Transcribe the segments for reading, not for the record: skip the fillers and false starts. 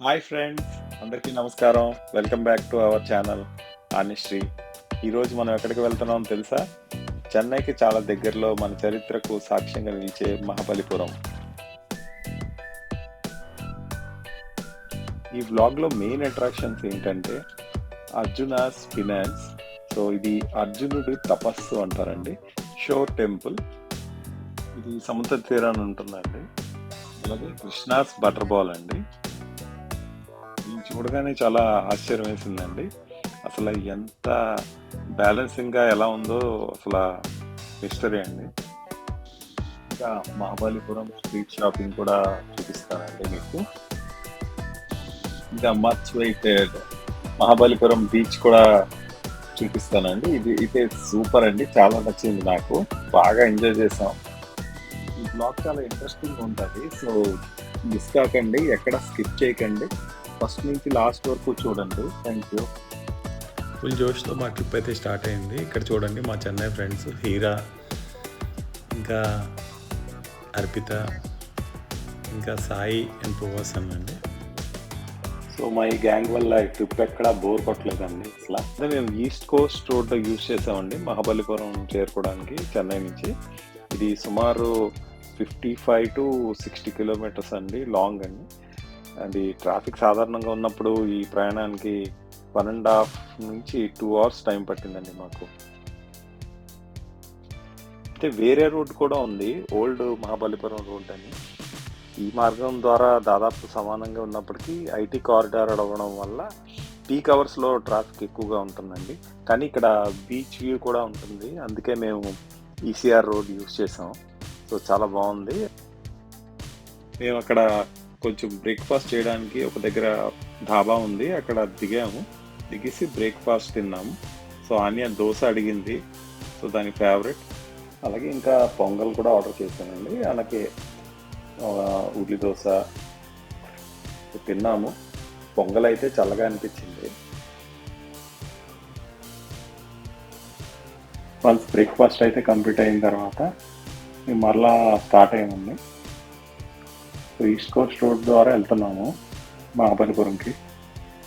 Hi friends, అందరికీ నమస్కారం. Welcome back to our channel Anishri. ఈరోజు మనం ఎక్కడికి వెళ్తున్నాం తెలుసా? చెన్నైకి చాలా దగ్గరలో మన చరిత్రకు సాక్ష్యంగా నిలిచే మహాబలిపురం. ఈ వ్లాగ్లో మెయిన్ అట్రాక్షన్స్ ఏంటంటే అర్జునాస్ ఫినాన్స్. సో ఇది అర్జునుడి తపస్సు అంటారండి. షోర్ టెంపుల్, ఇది సముద్ర తీరాన్ని ఉంటుందండి. అలాగే కృష్ణాస్ బటర్ బాల్ అండి. ఇది చూడగానే చాలా ఆశ్చర్యం వేసిందండి. అసలు ఎంత బ్యాలెన్సింగ్గా ఎలా ఉందో అసలు మిస్టరీ అండి. ఇంకా మహాబలిపురం స్ట్రీట్ షాపింగ్ కూడా చూపిస్తానండి మీకు. ఇంకా మచ్ వెయిటెడ్ మహాబలిపురం బీచ్ కూడా చూపిస్తానండి. ఇది అయితే సూపర్ అండి, చాలా నచ్చింది నాకు, బాగా ఎంజాయ్ చేసాం. ఈ బ్లాగ్ చాలా ఇంట్రెస్టింగ్ ఉంటుంది, సో మిస్ కాకండి, ఎక్కడ స్కిప్ చేయకండి, ఫస్ట్ నుంచి లాస్ట్ వరకు చూడండి. Thank you. ఫుల్ జోష్తో మా ట్రిప్ అయితే స్టార్ట్ అయింది. ఇక్కడ చూడండి మా చెన్నై ఫ్రెండ్స్ హీరా, ఇంకా అర్పిత, ఇంకా సాయి అండ్ పువాసన్ అండి. సో మా ఈ గ్యాంగ్ వల్ల ఈ ట్రిప్ ఎక్కడా బోర్ కొట్టలేదండి అసలు. అదే మేము ఈస్ట్ కోస్ట్ రోడ్ యూజ్ చేసామండి మహాబలిపురం చేరుకోవడానికి చెన్నై నుంచి. ఇది సుమారు 55 to 60 కిలోమీటర్స్ అండి, లాంగ్ అండి. అది ట్రాఫిక్ సాధారణంగా ఉన్నప్పుడు ఈ ప్రయాణానికి 1.5 నుంచి 2 అవర్స్ టైం పట్టిందండి మాకు. అయితే వేరే రూట్ కూడా ఉంది, ఓల్డ్ మహాబలిపురం రూట్ అని. ఈ మార్గం ద్వారా దాదాపు సమానంగా ఉన్నప్పటికీ ఐటీ కారిడార్ అవ్వడం వల్ల పీక్ అవర్స్లో ట్రాఫిక్ ఎక్కువగా ఉంటుందండి. కానీ ఇక్కడ బీచ్ వ్యూ కూడా ఉంటుంది, అందుకే మేము ఈసీఆర్ రోడ్ యూజ్ చేసాం. సో చాలా బాగుంది. మేము అక్కడ కొంచెం బ్రేక్ఫాస్ట్ చేయడానికి ఒక దగ్గర ధాబా ఉంది, అక్కడ దిగేసి బ్రేక్ఫాస్ట్ తిన్నాము. సో ఆనియన్ దోశ అడిగింది, సో దాని ఫేవరెట్. అలాగే ఇంకా పొంగల్ కూడా ఆర్డర్ చేశానండి, అలాగే ఉల్లి దోశ తిన్నాము. పొంగల్ అయితే చల్లగా అనిపించింది. వన్స్ బ్రేక్ఫాస్ట్ అయితే కంప్లీట్ అయిన తర్వాత మేము మరలా స్టార్ట్ అయ్యామండి. ఈస్ట్ కోస్ట్ రోడ్ ద్వారా వెళ్తున్నాము మహాబలిపురంకి.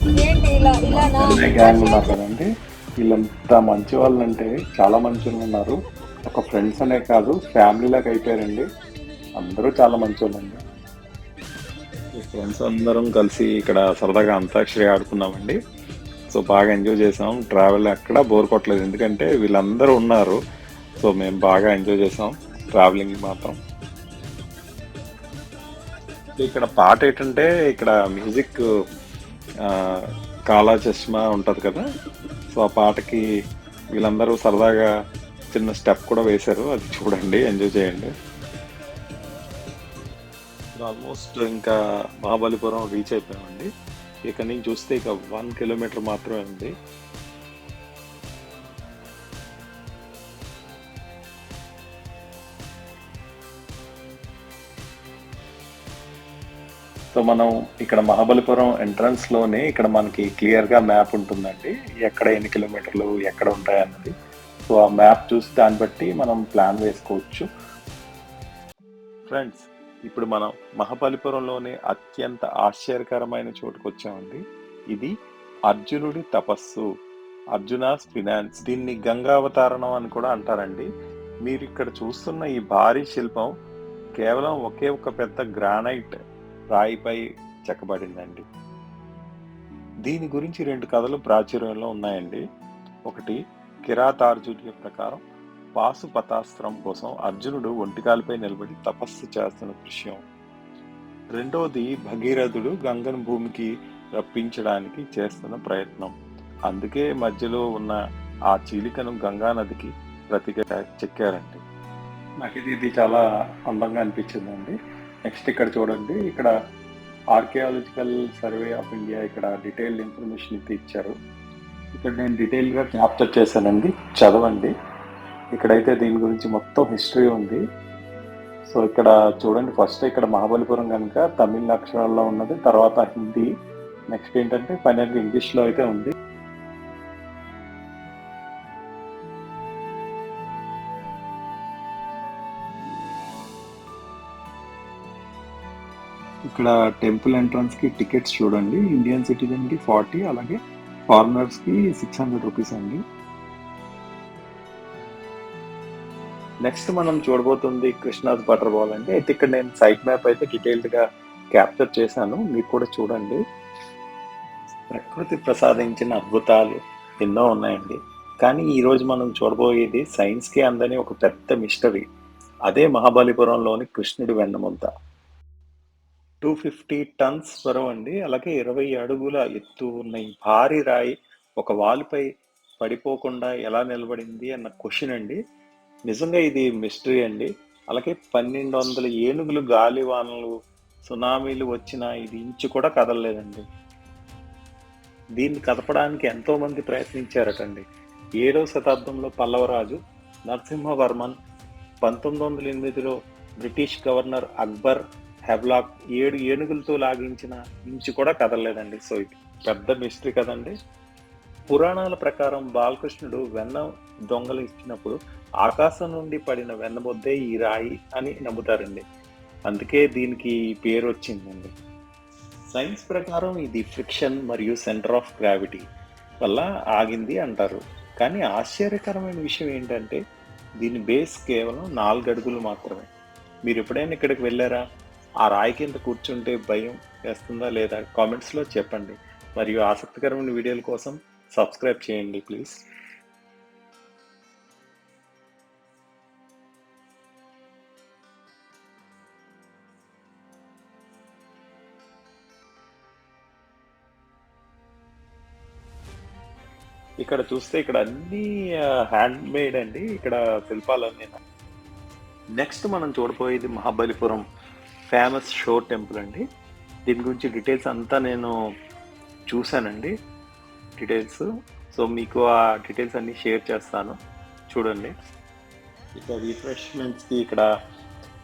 చెన్నై గ్యాంగ్ ఉన్నారు కదండి, వీళ్ళంతా మంచి వాళ్ళు అంటే చాలా మంచిగా ఉన్నారు. ఒక ఫ్రెండ్స్ అనే కాదు, ఫ్యామిలీలాగా అయిపోయారండి. అందరూ చాలా మంచి వాళ్ళండి. ఈ ఫ్రెండ్స్ అందరం కలిసి ఇక్కడ సరదాగా అంతాక్షరి ఆడుకున్నామండి. సో బాగా ఎంజాయ్ చేసాం. ట్రావెల్ ఎక్కడ బోర్ కొట్టలేదు, ఎందుకంటే వీళ్ళందరూ ఉన్నారు. సో మేము బాగా ఎంజాయ్ చేసాం ట్రావెలింగ్ మాత్రం. ఇక్కడ పాట ఏంటంటే, ఇక్కడ మ్యూజిక్ కాలా చష్మా ఉంటుంది కదా, సో ఆ పాటకి వీళ్ళందరూ సరదాగా చిన్న స్టెప్ కూడా వేశారు, అది చూడండి, ఎంజాయ్ చేయండి. ఆల్మోస్ట్ ఇంకా మహాబలిపురం రీచ్ అయిపోయామండి. ఇక్కడ నుంచి చూస్తే ఇక 1 కిలోమీటర్ మాత్రమే ఉంది. సో మనం ఇక్కడ మహాబలిపురం ఎంట్రన్స్ లోనే ఇక్కడ మనకి క్లియర్ గా మ్యాప్ ఉంటుందండి, ఎక్కడ ఎన్ని కిలోమీటర్లు ఎక్కడ ఉంటాయన్నది. సో ఆ మ్యాప్ చూసి దాన్ని బట్టి మనం ప్లాన్ వేసుకోవచ్చు. ఫ్రెండ్స్, ఇప్పుడు మనం మహాబలిపురంలోనే అత్యంత ఆశ్చర్యకరమైన చోటుకు వచ్చామండి. ఇది అర్జునుడి తపస్సు, అర్జునాస్ ఫినాన్స్. దీన్ని గంగావతారణం అని కూడా అంటారండి. మీరు ఇక్కడ చూస్తున్న ఈ భారీ శిల్పం కేవలం ఒకే ఒక పెద్ద గ్రానైట్ రాయిపై చెక్కబడిందండి. దీని గురించి 2 కథలు ప్రాచుర్యంలో ఉన్నాయండి. ఒకటి కిరాతార్జునుడి ప్రకారం పాశుపతాస్త్రం కోసం అర్జునుడు ఒంటికాలపై నిలబడి తపస్సు చేస్తున్న దృశ్యం. రెండోది భగీరథుడు గంగను భూమికి రప్పించడానికి చేస్తున్న ప్రయత్నం, అందుకే మధ్యలో ఉన్న ఆ చీలికను గంగా నదికి ప్రతిగా చెక్కారండి. నాకు ఇది చాలా అందంగా అనిపించిందండి. నెక్స్ట్ ఇక్కడ చూడండి, ఇక్కడ ఆర్కియాలజికల్ సర్వే ఆఫ్ ఇండియా ఇక్కడ డీటెయిల్డ్ ఇన్ఫర్మేషన్ అయితే ఇచ్చారు. ఇక్కడ నేను డీటెయిల్గా క్యాప్చర్ చేశానండి, చదవండి. ఇక్కడైతే దీని గురించి మొత్తం హిస్టరీ ఉంది. సో ఇక్కడ చూడండి, ఫస్ట్ ఇక్కడ మహాబలిపురం కనుక తమిళ అక్షరాల్లో ఉన్నది, తర్వాత హిందీ, నెక్స్ట్ ఏంటంటే ఫైనల్గా ఇంగ్లీష్లో అయితే ఉంది. ఇక్కడ టెంపుల్ ఎంట్రన్స్కి టికెట్స్ చూడండి. ఇండియన్ సిటిజన్కి 40, అలాగే ఫారినర్స్కి 600 రూపీస్ అండి. నెక్స్ట్ మనం చూడబోతుంది కృష్ణాస్ వాటర్ ఫాల్ అండి. అయితే ఇక్కడ నేను సైట్ మ్యాప్ అయితే డీటెయిల్డ్గా క్యాప్చర్ చేశాను, మీరు కూడా చూడండి. ప్రకృతి ప్రసాదించిన అద్భుతాలు ఎన్నో ఉన్నాయండి, కానీ ఈరోజు మనం చూడబోయేది సైన్స్కి అందని ఒక పెద్ద మిస్టరీ. అదే మహాబలిపురంలోని కృష్ణుడి వెన్నముద్ద. 250 టన్స్ బరువు అండి, అలాగే 20 అడుగుల ఎత్తు ఉన్న ఈ భారీ రాయి ఒక వాలుపై పడిపోకుండా ఎలా నిలబడింది అన్న క్వశ్చన్ అండి. నిజంగా ఇది మిస్టరీ అండి. అలాగే 1200 ఏనుగులు గాలివానలు సునామీలు వచ్చినా ఇది ఇంచు కూడా కదలలేదండి. దీన్ని కదపడానికి ఎంతో మంది ప్రయత్నించారటండి. 7వ శతాబ్దంలో పల్లవరాజు నరసింహవర్మన్ 1908లో బ్రిటిష్ గవర్నర్ అక్బర్ హెవ్లాక్ 7 ఏనుగులతో లాగించిన ఇంచు కూడా కదలలేదండి. సో ఇది పెద్ద మిస్టరీ కదండి. పురాణాల ప్రకారం బాలకృష్ణుడు వెన్న దొంగలు ఇచ్చినప్పుడు ఆకాశం నుండి పడిన వెన్నముద్దే ఈ రాయి అని నమ్ముతారండి. అందుకే దీనికి ఈ పేరు వచ్చిందండి. సైన్స్ ప్రకారం ఇది ఫ్రిక్షన్ మరియు సెంటర్ ఆఫ్ గ్రావిటీ వల్ల ఆగింది అంటారు. కానీ ఆశ్చర్యకరమైన విషయం ఏంటంటే దీని బేస్ కేవలం 4 అడుగులు మాత్రమే. మీరు ఎప్పుడైనా ఇక్కడికి వెళ్ళారా? ఆ రాయి కింద కూర్చుంటే భయం వేస్తుందా లేదా? కామెంట్స్లో చెప్పండి. మరియు ఆసక్తికరమైన వీడియోల కోసం సబ్స్క్రైబ్ చేయండి ప్లీజ్. ఇక్కడ చూస్తే ఇక్కడ అన్ని హ్యాండ్ మేడ్ అండి, ఇక్కడ శిల్పాలన్నీ. నెక్స్ట్ మనం చూడబోయేది మహాబలిపురం ఫేమస్ షో టెంపుల్ అండి. దీని గురించి డీటెయిల్స్ అంతా నేను చూశానండి, డీటెయిల్స్. సో మీకు ఆ డీటెయిల్స్ అన్నీ షేర్ చేస్తాను, చూడండి. ఇక్కడ రిఫ్రెష్మెంట్స్కి ఇక్కడ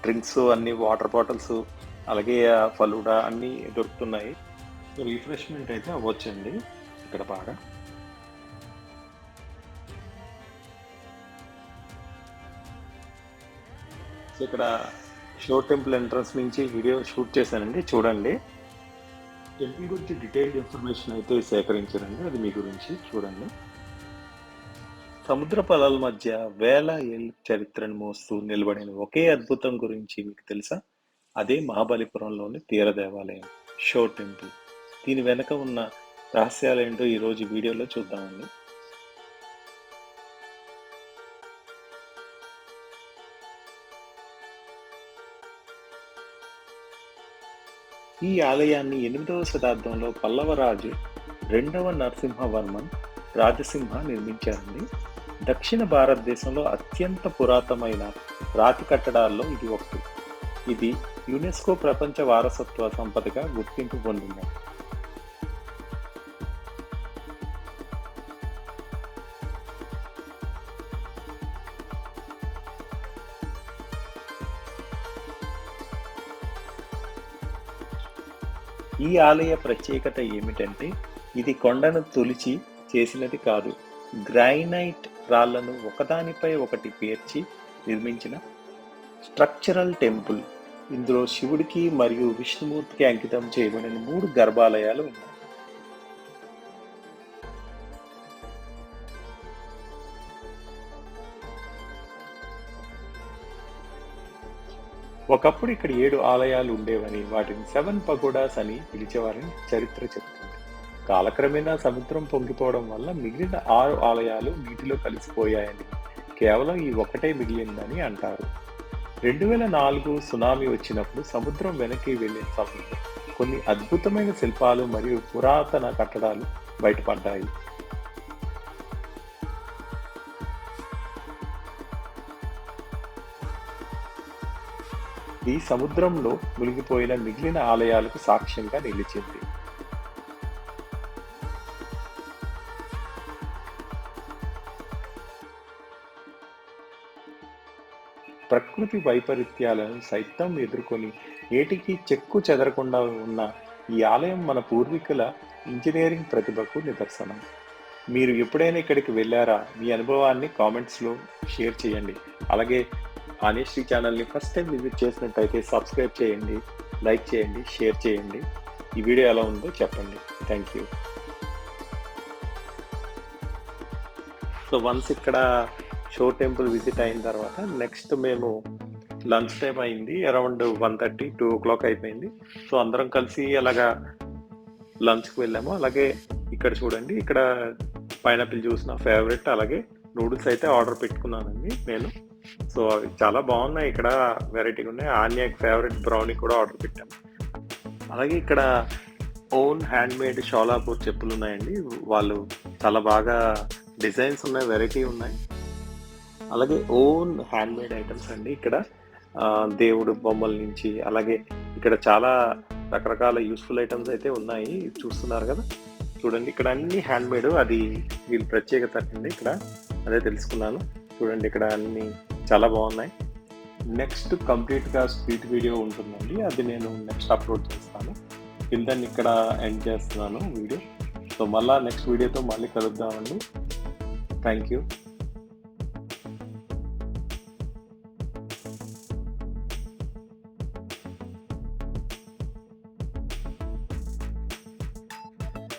డ్రింక్స్ అన్ని, వాటర్ బాటిల్స్, అలాగే ఫలూడా అన్నీ దొరుకుతున్నాయి. సో రిఫ్రెష్మెంట్ అయితే అవ్వచ్చండి ఇక్కడ బాగా. ఇక్కడ షో టెంపుల్ ఎంట్రన్స్ నుంచి వీడియో షూట్ చేశానండి, చూడండి. టెంపుల్ గురించి డీటెయిల్డ్ ఇన్ఫర్మేషన్ అయితే సేకరించారండి, అది మీ గురించి చూడండి. సముద్ర పొలాల మధ్య వేల ఏళ్ళ చరిత్రను మోస్తూ నిలబడిన ఒకే అద్భుతం గురించి మీకు తెలుసా? అదే మహాబలిపురంలోని తీర దేవాలయం షో టెంపుల్. దీని వెనక ఉన్న రహస్యాలేంటో ఈరోజు వీడియోలో చూద్దామండి. ఈ ఆలయాన్ని 8వ శతాబ్దంలో పల్లవరాజు 2వ నరసింహవర్మన్ రాజసింహ నిర్మించారండి. దక్షిణ భారతదేశంలో అత్యంత పురాతనమైన రాతి కట్టడాల్లో ఇది ఒకటి. ఇది యునెస్కో ప్రపంచ వారసత్వ సంపదగా గుర్తింపు పొందింది. ఈ ఆలయ ప్రత్యేకత ఏమిటంటే ఇది కొండను తొలిచి చేసినది కాదు, గ్రానైట్ రాళ్లను ఒకదానిపై ఒకటి పేర్చి నిర్మించిన స్ట్రక్చరల్ టెంపుల్. ఇందులో శివుడికి మరియు విష్ణుమూర్తికి అంకితం చేయబడిన 3 గర్భాలయాలు ఉన్నాయి. ఒకప్పుడు ఇక్కడ 7 ఆలయాలు ఉండేవని, వాటిని 7 పగోడాస్ అని పిలిచేవారని చరిత్ర చెబుతుంది. కాలక్రమేణా సముద్రం పొంగిపోవడం వల్ల మిగిలిన 6 ఆలయాలు నీటిలో కలిసిపోయాయని, కేవలం ఈ ఒకటే మిగిలిందని అంటారు. 2004 సునామీ వచ్చినప్పుడు సముద్రం వెనక్కి వెళ్ళిన సమయంలో కొన్ని అద్భుతమైన శిల్పాలు మరియు పురాతన కట్టడాలు బయటపడ్డాయి. ఈ సముద్రంలో మునిగిపోయిన మిగిలిన ఆలయాలకు సాక్ష్యంగా నిలిచింది. ప్రకృతి వైపరీత్యాలను సైతం ఎదుర్కొని ఏటికి చెక్కు చెదరకుండా ఉన్న ఈ ఆలయం మన పూర్వీకుల ఇంజనీరింగ్ ప్రతిభకు నిదర్శనం. మీరు ఎప్పుడైనా ఇక్కడికి వెళ్ళారా? మీ అనుభవాన్ని కామెంట్స్లో షేర్ చేయండి. అలాగే ఆనేశ్రీ ఛానల్ని ఫస్ట్ టైం విజిట్ చేసినట్టయితే సబ్స్క్రైబ్ చేయండి. లైక్ చేయండి, షేర్ చేయండి. ఈ వీడియో ఎలా ఉందో చెప్పండి. Thank you. సో వన్స్ ఇక్కడ షో టెంపుల్ విజిట్ అయిన తర్వాత నెక్స్ట్ మేము లంచ్ టైం అయింది. అరౌండ్ 1:30, 2 o'clock అయిపోయింది. సో అందరం కలిసి అలాగా లంచ్కి వెళ్ళాము. అలాగే ఇక్కడ చూడండి, ఇక్కడ పైనాపిల్ జ్యూస్ నా ఫేవరెట్. అలాగే నూడిల్స్ అయితే ఆర్డర్ పెట్టుకున్నానండి నేను. సో అవి చాలా బాగున్నాయి, ఇక్కడ వెరైటీగా ఉన్నాయి. ఆన్యాకి ఫేవరెట్ బ్రౌనీ కూడా ఆర్డర్ పెట్టాము. అలాగే ఇక్కడ ఓన్ హ్యాండ్మేడ్ షోలాపూర్ చెప్పులు ఉన్నాయండి. వాళ్ళు చాలా బాగా డిజైన్స్ ఉన్నాయి, వెరైటీ ఉన్నాయి. అలాగే ఓన్ హ్యాండ్మేడ్ ఐటమ్స్ అండి ఇక్కడ. దేవుడు బొమ్మల నుంచి అలాగే ఇక్కడ చాలా రకరకాల యూస్ఫుల్ ఐటమ్స్ అయితే ఉన్నాయి, చూస్తున్నారు కదా. చూడండి ఇక్కడ అన్ని హ్యాండ్మేడ్, అది వీళ్ళ ప్రత్యేకత అండి. ఇక్కడ అదే తెలుసుకున్నాను. చూడండి ఇక్కడ అన్ని చాలా బాగున్నాయి. నెక్స్ట్ కంప్లీట్గా స్ట్రీట్ వీడియో ఉంటుందండి, అది నేను నెక్స్ట్ అప్లోడ్ చేస్తాను. కింద ఇక్కడ ఎండ్ చేస్తున్నాను వీడియో. సో మళ్ళీ నెక్స్ట్ వీడియోతో మళ్ళీ కలుద్దామండి. Thank you.